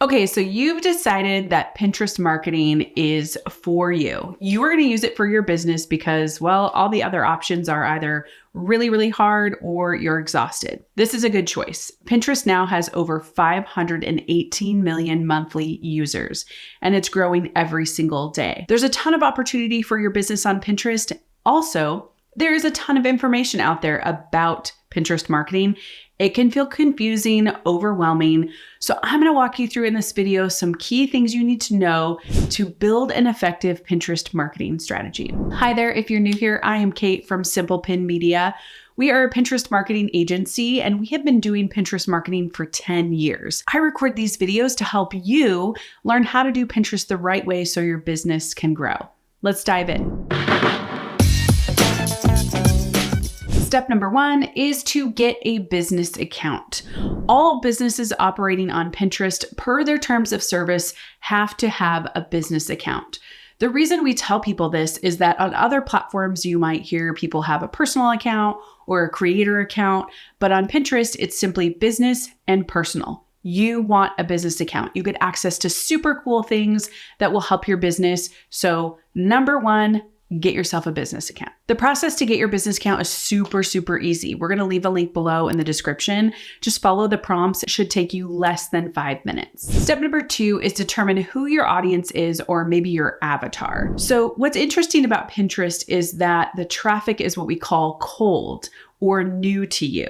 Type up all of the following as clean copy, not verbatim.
Okay, so you've decided that Pinterest marketing is for you. You are going to use it for your business because, well, all the other options are either really, really hard or you're exhausted. This is a good choice. Pinterest now has over 518 million monthly users, and it's growing every single day. There's a ton of opportunity for your business on Pinterest. Also, there is a ton of information out there about Pinterest marketing. It can feel confusing, overwhelming. So I'm going to walk you through in this video some key things you need to know to build an effective Pinterest marketing strategy. Hi there. If you're new here, I am Kate from Simple Pin Media. We are a Pinterest marketing agency, and we have been doing Pinterest marketing for 10 years. I record these videos to help you learn how to do Pinterest the right way so your business can grow. Let's dive in. Step number 1 is to get a business account. All businesses operating on Pinterest, per their terms of service, have to have a business account. The reason we tell people this is that on other platforms, you might hear people have a personal account or a creator account, but on Pinterest, it's simply business and personal. You want a business account. You get access to super cool things that will help your business. So number 1, get yourself a business account. The process to get your business account is super easy. We're going to leave a link below in the description. Just follow the prompts. It should take you less than 5 minutes. Step number 2 is determine who your audience is, or maybe your avatar. So what's interesting about Pinterest is that the traffic is what we call cold or new to you.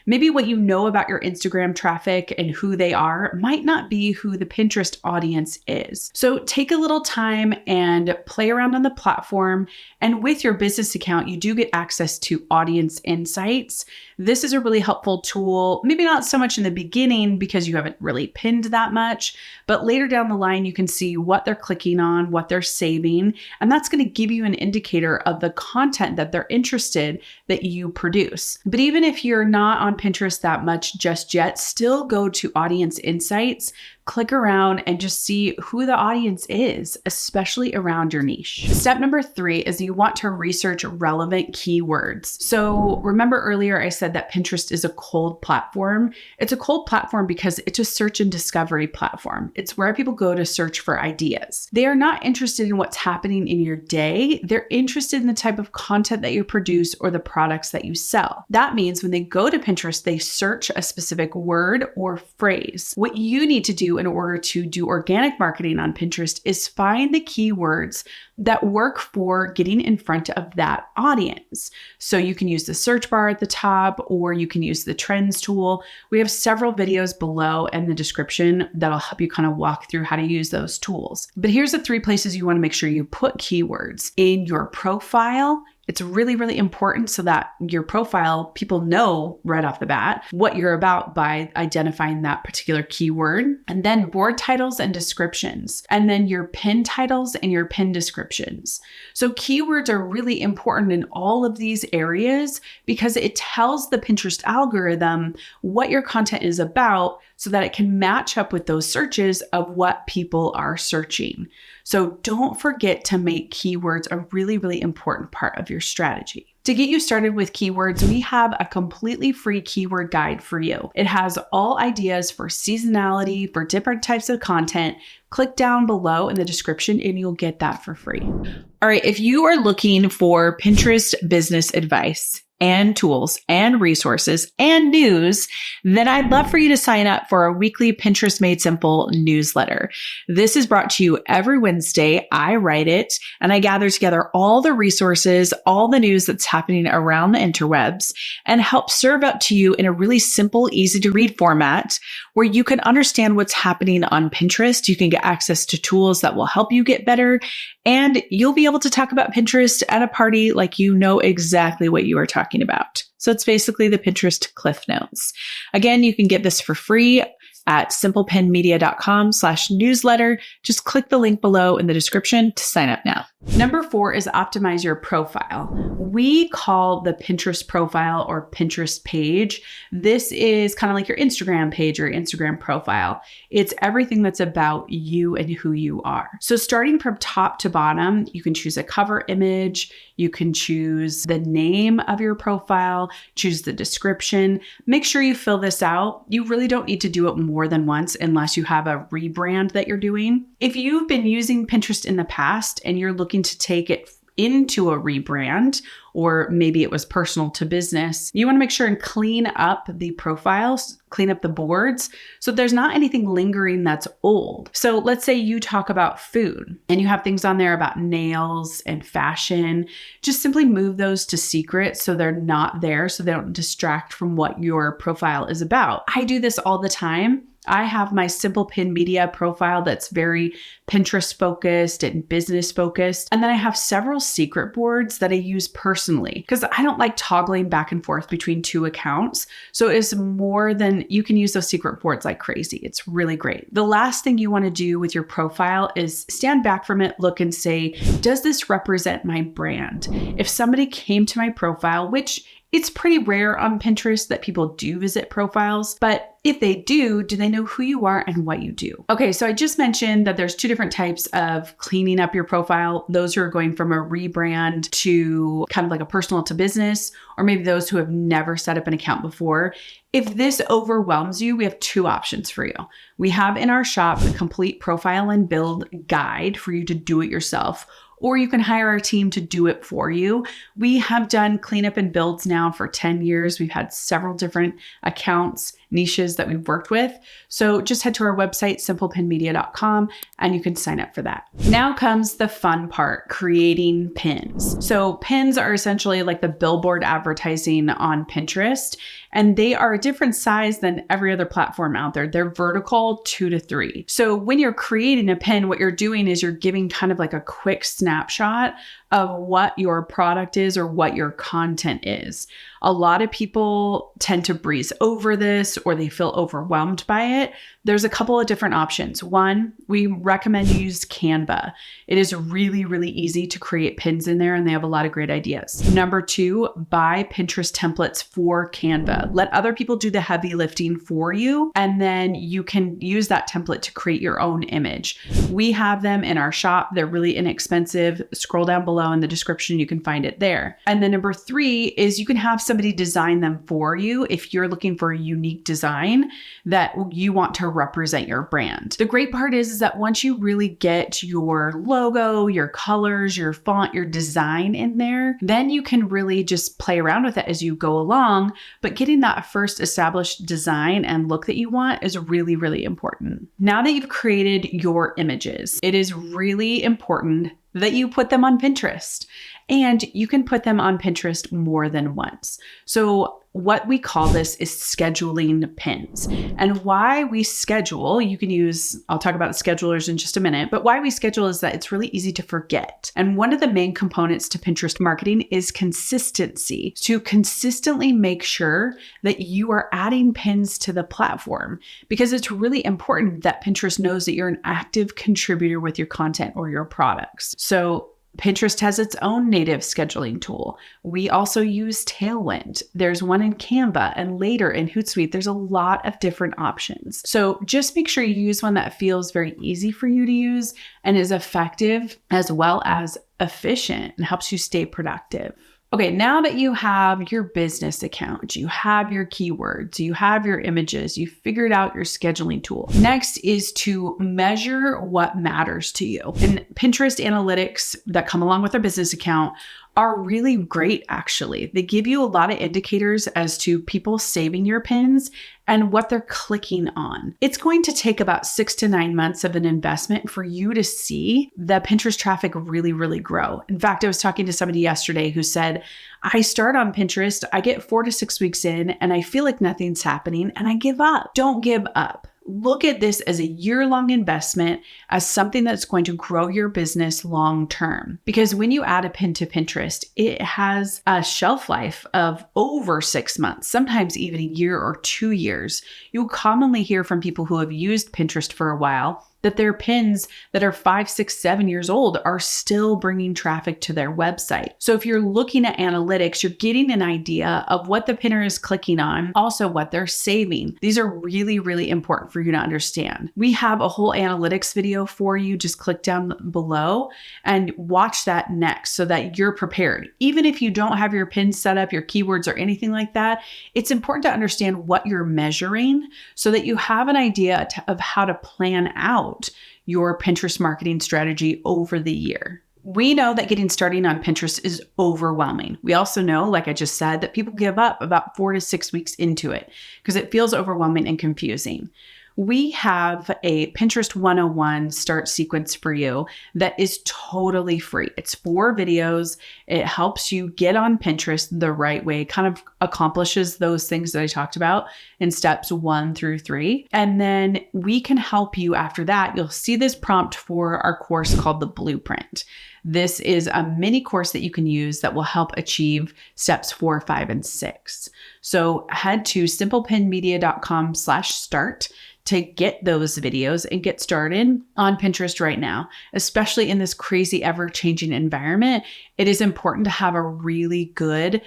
Maybe what you know about your Instagram traffic and who they are might not be who the Pinterest audience is. So take a little time and play around on the platform. And with your business account, you do get access to audience insights. This is a really helpful tool, maybe not so much in the beginning because you haven't really pinned that much, but later down the line, you can see what they're clicking on, what they're saving, and that's going to give you an indicator of the content that they're interested that you produce. But even if you're not on Pinterest that much just yet, still go to Audience Insights, click around and just see who the audience is, especially around your niche. Step number 3 is you want to research relevant keywords. So remember earlier I said that Pinterest is a cold platform. It's a cold platform because it's a search and discovery platform. It's where people go to search for ideas. They are not interested in what's happening in your day. They're interested in the type of content that you produce or the products that you sell. That means when they go to Pinterest, they search a specific word or phrase. What you need to do in order to do organic marketing on Pinterest is find the keywords that work for getting in front of that audience. So you can use the search bar at the top, or you can use the trends tool. We have several videos below in the description that'll help you kind of walk through how to use those tools. But here's the 3 places you want to make sure you put keywords: in your profile. It's really important so that your profile, people know right off the bat what you're about by identifying that particular keyword. And then board titles and descriptions, and then your pin titles and your pin descriptions. So keywords are really important in all of these areas because it tells the Pinterest algorithm what your content is about so that it can match up with those searches of what people are searching. So don't forget to make keywords a really important part of your strategy. To get you started with keywords, we have a completely free keyword guide for you. It has all ideas for seasonality, for different types of content. Click down below in the description and you'll get that for free. All right, if you are looking for Pinterest business advice and tools and resources and news, then I'd love for you to sign up for our weekly Pinterest Made Simple newsletter. This is brought to you every Wednesday. I write it and I gather together all the resources, all the news that's happening around the interwebs, and help serve up to you in a really simple, easy to read format where you can understand what's happening on Pinterest. You can get access to tools that will help you get better, and you'll be able to talk about Pinterest at a party like you know exactly what you are talking about. So it's basically the Pinterest Cliff Notes. Again, you can get this for free at simplepinmedia.com/newsletter. Just click the link below in the description to sign up now. Number 4 is optimize your profile. We call the Pinterest profile or Pinterest page. This is kind of like your Instagram page or Instagram profile. It's everything that's about you and who you are. So starting from top to bottom, you can choose a cover image. You can choose the name of your profile, choose the description. Make sure you fill this out. You really don't need to do it more more than once unless you have a rebrand that you're doing. If you've been using Pinterest in the past and you're looking to take it into a rebrand, or maybe it was personal to business, you want to make sure and clean up the profiles, clean up the boards so there's not anything lingering that's old. So let's say you talk about food and you have things on there about nails and fashion. Just simply move those to secret so they're not there, so they don't distract from what your profile is about. I do this all the time. I have my Simple Pin Media profile that's very Pinterest focused and business focused. And then I have several secret boards that I use personally because I don't like toggling back and forth between two accounts. So it's more than you can use those secret boards like crazy. It's really great. The last thing you want to do with your profile is stand back from it, look and say, does this represent my brand? If somebody came to my profile, which it's pretty rare on Pinterest that people do visit profiles, but if they do they know who you are and what you do? Okay, so I just mentioned that there's two different types of cleaning up your profile. Those who are going from a rebrand to kind of like a personal to business, or maybe those who have never set up an account before. If this overwhelms you, we have two options for you. We have in our shop a complete profile and build guide for you to do it yourself, or you can hire our team to do it for you. We have done cleanup and builds now for 10 years. We've had several different accounts, niches that we've worked with. So just head to our website, simplepinmedia.com, and you can sign up for that. Now comes the fun part, creating pins. So pins are essentially like the billboard advertising on Pinterest, and they are a different size than every other platform out there. They're vertical 2 to 3. So when you're creating a pin, what you're doing is you're giving kind of like a quick snapshot of what your product is or what your content is. A lot of people tend to breeze over this or they feel overwhelmed by it. There's a couple of different options. One, we recommend you use Canva. It is really, really easy to create pins in there and they have a lot of great ideas. Number two, buy Pinterest templates for Canva. Let other people do the heavy lifting for you, and then you can use that template to create your own image. We have them in our shop. They're really inexpensive. Scroll down below in the description, you can find it there. And then number three is you can have somebody design them for you if you're looking for a unique design that you want to represent your brand. The great part is that once you really get your logo, your colors, your font, your design in there, then you can really just play around with it as you go along. But getting that first established design and look that you want is really, really important. Now that you've created your images, it is really important that you put them on Pinterest, and you can put them on Pinterest more than once. So what we call this is scheduling pins. And why we schedule, you can use, I'll talk about schedulers in just a minute, but why we schedule is that it's really easy to forget. And one of the main components to Pinterest marketing is consistency, to consistently make sure that you are adding pins to the platform, because it's really important that Pinterest knows that you're an active contributor with your content or your products. So Pinterest has its own native scheduling tool. We also use Tailwind. There's one in Canva, and later in Hootsuite, there's a lot of different options. So just make sure you use one that feels very easy for you to use and is effective as well as efficient and helps you stay productive. Okay, now that you have your business account, you have your keywords, you have your images, you figured out your scheduling tool. Next is to measure what matters to you. And Pinterest analytics that come along with our business account are really great, actually. They give you a lot of indicators as to people saving your pins and what they're clicking on. It's going to take about 6 to 9 months of an investment for you to see the Pinterest traffic really, really grow. In fact, I was talking to somebody yesterday who said, I start on Pinterest, I get 4 to 6 weeks in, and I feel like nothing's happening, and I give up. Don't give up. Look at this as a year-long investment, as something that's going to grow your business long-term. Because when you add a pin to Pinterest, it has a shelf life of over 6 months, sometimes even a year or 2 years. You'll commonly hear from people who have used Pinterest for a while that their pins that are 5, 6, 7 years old are still bringing traffic to their website. So if you're looking at analytics, you're getting an idea of what the pinner is clicking on, also what they're saving. These are really, really important for you to understand. We have a whole analytics video for you. Just click down below and watch that next so that you're prepared. Even if you don't have your pins set up, your keywords or anything like that, it's important to understand what you're measuring so that you have an idea of how to plan out your Pinterest marketing strategy over the year. We know that getting started on Pinterest is overwhelming. We also know, like I just said, that people give up about 4 to 6 weeks into it because it feels overwhelming and confusing. We have a Pinterest 101 start sequence for you that is totally free. It's 4 videos. It helps you get on Pinterest the right way. It kind of accomplishes those things that I talked about in steps 1 through 3. And then we can help you after that. You'll see this prompt for our course called The Blueprint. This is a mini course that you can use that will help achieve steps 4, 5, and 6. So head to simplepinmedia.com/start to get those videos and get started on Pinterest right now. Especially in this crazy, ever-changing environment, it is important to have a really good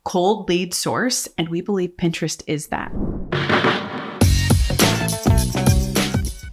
cold lead source, and we believe Pinterest is that.